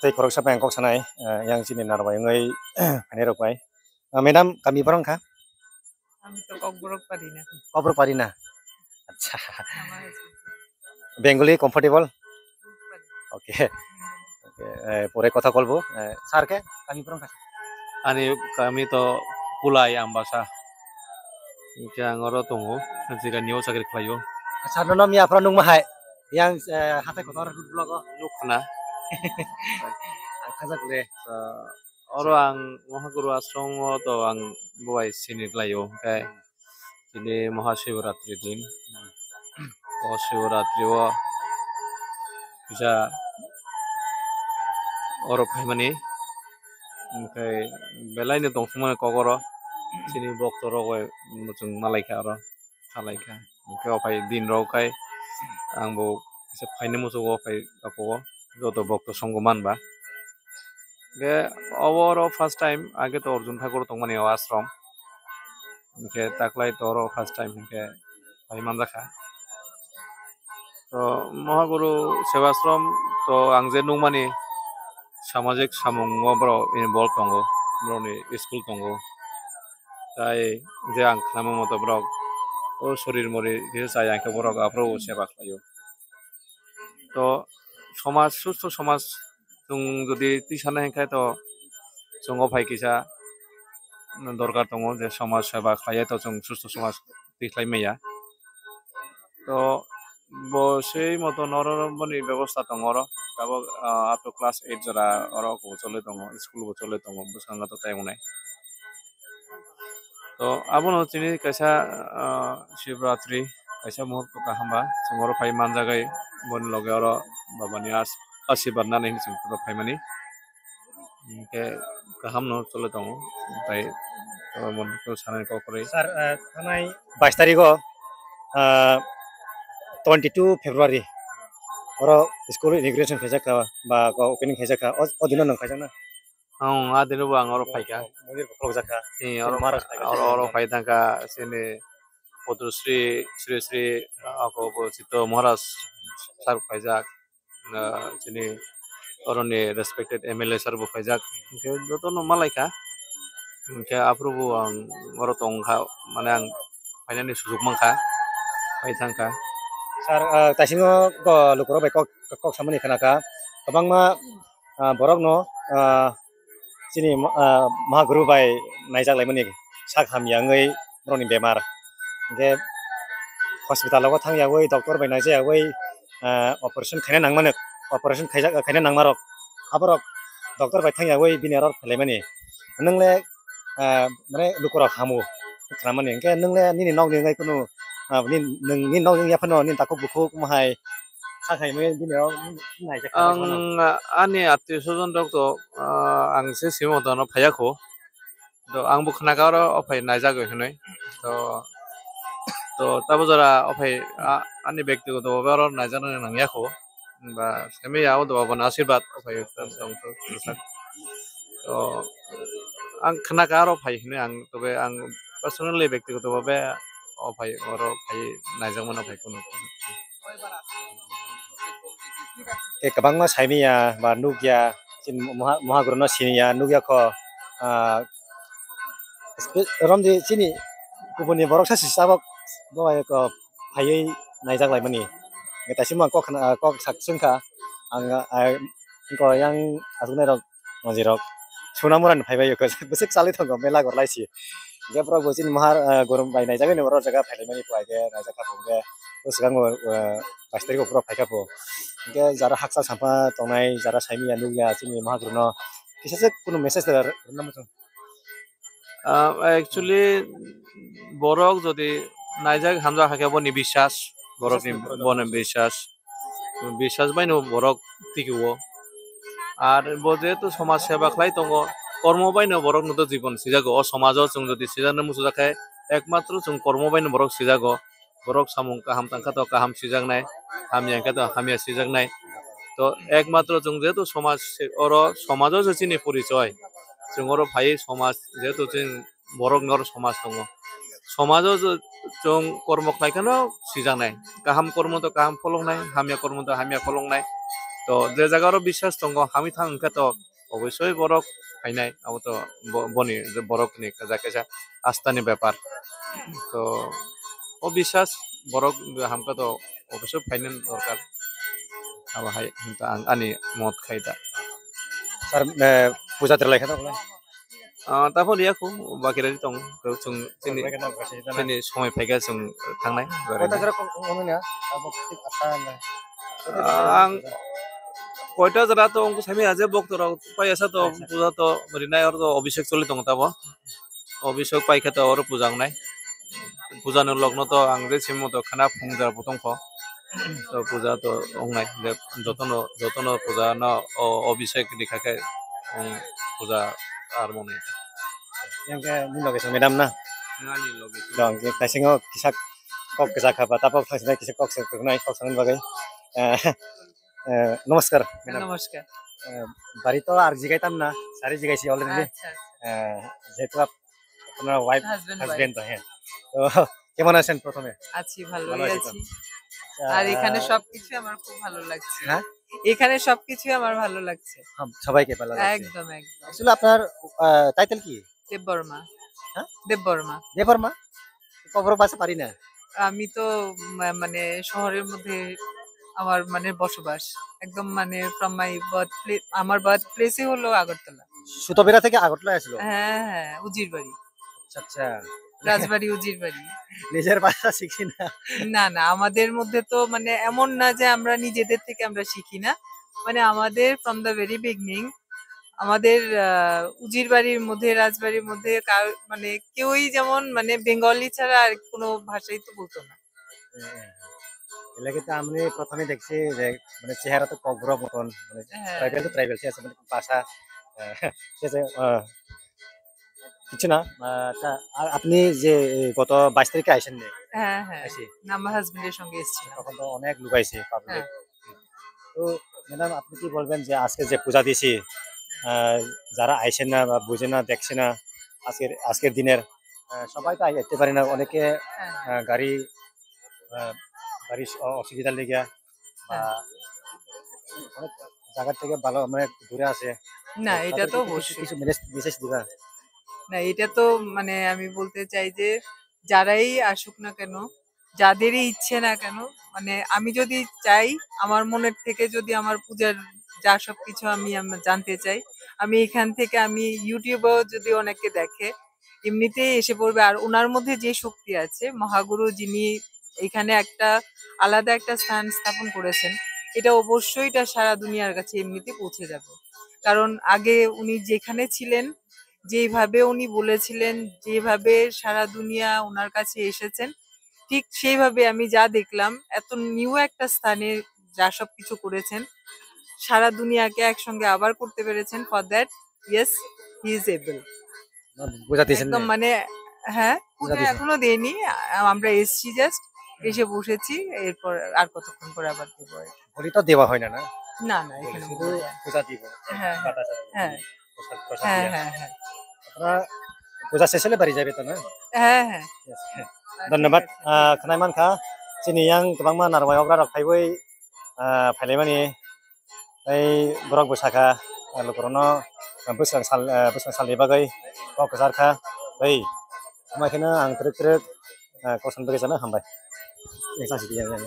tei korok sa bang kok sanai yang sini narbai ngai ane rok bai madam kami barang kah আমি তো ককবরক পারি না cover pari na acha bengali comfortable okay pore kotha kolbo sar ke kami barang kah Ani kami to pulai ambasa. Ingke angoro tongo jika niu sakit klayo. acha no mi afra nung mahai yang hatai kotor blogo Nukna. khajak le Oro ang mahaguru asrongo to ang buai sini klayo kai. Ini Mahashivratri din. Mahashivratri wo bisa oro phaimani kai belai ni tong semua kokoro sini bokto rogoi mutung malaika oro salaika kai opai din ro kai angbo se phaine musu go kai apo joto bokto songoman ba ge oro first time age to Arjun Thakur tongmani ashram ke taklai to oro first time ke paiman rakha to Mahaguru Sevashram to angje nungmani সামাজিক সামগ্রী involve tongo broni school tongo tai je ang khlama moto brok o shorir mori je sai ang borok apro seba khlayo to সমাজ সুস্থ সমাজ जों যদি তিসানা হেंखाय to जोंgo फाय किसा दरकार दङ जे समाज सेवा खालायो to जों सुस्थ समाज दिख्लाय मैया to bo sei moto noromoni ব্যবস্থা दङ र अब up to class 8 jara oro ko chole dङ school bo chole dङ busanga to taionai to abono chini kaisa shivratri kaisa muhurto kahamba jongoro phai manjagai bon loge oro babani ashirwad nanai jong to phaimani ke kaham no chole dङ tai mon to sanai ko kore sar thanai 22 tarikh 22 February oro school inauguration khaijaka ba opening khaijaka odino nang khaijana adino bang oro phaika mondir boklok jaka oro phai thangka sini Padusri Sri Sri ako Chito Maharaj sar phaijak sini oroni respected MLA sar bo phaijak ke joto no malaika ke aprubu ang oro tongkha mane ang phainani sujug mangkha phai thangka sar tasingo ko lukoro bai kok samani khanaka kabangma borok no sini mahaguru bai naijak laimani sak hamyangai broni bemar ge hospital ko thangyawai doctor bai naijawai operation khaina nangmane operation khaijak khaina nangmarok aborok doctor bai thangyawai binaror phelaimani nungle mane lukoro hamu khamani ge nungle nini nog ni ngai kunu ni nog ni yapano ni takuk bukuk mahai sakai me binaror naijak ang ani atyo sojon rok to ang se simo to no phayako to ang bu khana ka ro ophai naijak hinoi to tabo jara ophai ani ব্যক্তিগত ভাবে ro naijak nangyako ba semi yaw do ban ashirwad ophai to ang khana ka ro phai hinoi ang tobe ang personally ব্যক্তিগত ভাবে ophai oro phai naijak mano phai kono ke kabangma saimiya ba nugya sin mahaguru no siniya nugya ko romdi sini kubuni borok sasi sabak boy ko phayai naijak laimani ngetasi mang kok saksungka anga ko yang asune rok monjirok sunamuran phaibai ko busik sali thongo mela gorlaisi ge pro bosin mahar gorom bai naijak ne oro jaga phaimani paige naijak ka bonge usigang 22 tarikh pro phaika po ge jara haksa sampa tongnai jara saimiya nugya sini mahaguru no kisase kuno message dar namung actually borok jodi naijak hamja hakebo ni বিশ্বাস borok ni bon বিশ্বাস bai no borok tikiwo R boje to somaj seba khlai tongo kormo bai no borok no to Jibon sijago o somajo chung jodi sijana musu jakai ekmatro chung kormo bai no borok sijago borok samung kaham tangkha to kaham sijaknai hamya ka to hamya sijaknai to ekmatro chung jeto somaj oro somajo je chini porichoy chung oro phai somaj jeto chung borok nor somaj tongo somajo chung kormo khlaikano sijaknai kaham kormo to kaham pholongnai hamya kormo to hamya pholongnai তো যে জায়গারও বিশ্বাস দङ আমি थांखोथ' অবশ্যই বরক ফাইনাই আবতো বনি যে বরক নি जायखिजाया आस्थानि ব্যাপার তো ও বিশ্বাস বরক হামকাथ' অবশ্যই ফাইনেন দরকার আবাহাय आं आंनि मत खायदा sar puja terlai kan apa তারপর ইয়াকু বাকিরানি দं जों जोंनि जोंनि সময় फायगा जों थांनाय kota jera kono ya apa tik apa na आं কয়টা যারা তো অঙ্ক সামি আছে বক্তরা পাই আছে তো পূজা তো মরিনাই আর তো অভিষেক চলি দङ তাব অভিষেক পাইখা তো আর পূজা নাই পূজানো লগ্ন তো আং যে সিম তো খানা ফুংজার বতংখ তো পূজা তো অংনাই যে যতন পূজা না অভিষেক দেখাকে পূজা আর মনে yang ke ni loge medam na ngani lagi dong taisingo kisak kok kesaka ba tapok thaisna kisak kok se nai kok sangan bagai নমস্কার ম্যাডাম নমস্কার। বাড়ি তো আর জিগাইতাম না সারি জিগাইছি অলরেডি আচ্ছা যেহেতু আপনার ওয়াইফ হাজবেন্ড হাজবেন্ড তো হ্যাঁ তো কেমন আছেন প্রথমে আছি, ভালো ভালোই আছি তো? আছি। আর এখানে সবকিছু আমার খুব ভালো লাগছে। হ্যাঁ? এখানে সবকিছু আমার ভালো লাগছে। সবাইকে ভালো লাগছে একদম একদম। আসলে আপনার টাইটেল কি দেববর্মা। হ্যাঁ? দেববর্মা। দেববর্মা কবর বাসা পারি না আমি তো মানে শহরের মধ্যে আমার মানে বসবাস একদম মানে ফ্রম মাই বার্থ প্লেস, আমার বার্থ প্লেসই হলো আগরতলা। সুতবেরা থেকে আগরতলা আসলো হ্যাঁ হ্যাঁ, উজির বাড়ি, আচ্ছা আচ্ছা রাজবাড়ি উজির বাড়ি। নিজের ভাষা শিখি না না না, আমাদের মধ্যে তো মানে এমন না যে আমরা নিজেদের থেকে আমরা শিখি না, মানে আমাদের ফ্রম দ্য ভেরি বিগনিং আমাদের উজির বাড়ির মধ্যে রাজবাড়ির মধ্যে মানে কেউই যেমন মানে বেঙ্গলি ছাড়া আর কোনো ভাষাই তো বলতো না। এলাকে তো আমি প্রথমে দেখছি যে মানে চেহারা তো ককবুড়া মতন মানে হ্যাঁ ট্রাইবেল তো ট্রাইবেল ঠিক আছে মানে ভাষা ঠিক আছে কিছু না আচ্ছা আপনি যে গত 22 তারিখে আইসেন নে হ্যাঁ হ্যাঁ, আইসি না, আমার হাজবেন্ডের সঙ্গে এসেছিলাম। তখন তো অনেক লোক আইছে পাবলিক হ্যাঁ। তো ম্যাডাম আপনি কি বলবেন যে আজকে যে পূজা দিছি যারা আইসেন না বা বুঝে না দেখছে না আজকের দিনের সবাই তো আইতে পারে না অনেকে হ্যাঁ গাড়ি আহ, গাড়ির অসুবিধার লেগে বা অনেক জায়গা থেকে ভালো মানে দূরে আছে না, এটা তো তাদেরকে অবশ্যই। কিছু মেসেজ দিবা না, এটা তো মানে আমি বলতে চাই যে যারাই আসুক না কেন, যাদেরই ইচ্ছে না কেন, মানে আমি যদি চাই আমার মনের থেকে যদি আমার পূজার যা সবকিছু আমি জানতে চাই, আমি এখান থেকে আমি ইউটিউবেও যদি অনেকে দেখে এমনিতেই এসে পড়বে। আর ওনার মধ্যে যে শক্তি আছে, মহাগুরু যিনি এখানে একটা আলাদা একটা স্থান স্থাপন করেছেন, এটা অবশ্যই এটা সারা দুনিয়ার কাছে এমনিতে পৌঁছে যাবে। কারণ আগে উনি যেখানে ছিলেন, যেভাবে উনি বলেছিলেন, যেভাবে সারা দুনিয়া ওনার কাছে এসেছেন, ঠিক সেইভাবে আমি যা দেখলাম, এত নিউ একটা স্থানে যা সবকিছু করেছেন, সারা দুনিয়াকে একসঙ্গে আবার করতে পেরেছেন। For that yes, he is able. বুঝাতেছেন একদম মানে হ্যাঁ, পূজা দিয়েছেন। এখনো দেয়নি, আমরা এসছি জাস্ট, এসে বসেছি, এরপর আর কতক্ষণ পরে আবার দেবো আর কি। বলি তো দেওয়া হয় না না না না, এখানে শুধু বলা যায় না। পূজা দিব হ্যাঁ বাতাসা দিব, হ্যাঁ প্রসাদ হ্যাঁ দিয়া। হ্যাঁ হ্যাঁ আপনারা পূজা শেষ হলে বাড়ি যাবে তো না হ্যাঁ হ্যাঁ। ধন্যবাদ খানাইমান খা চিনি yang गोबां मा नारमायाव रारक फाइबै फाइलायमानि ओइ बरक बैसाखा लकरनो बोसों सालनि बागै कक जारखा ओइ माखिनो आं ट्रेक ट्रेक कसन बागै जानो हामबाय ए जासिगोन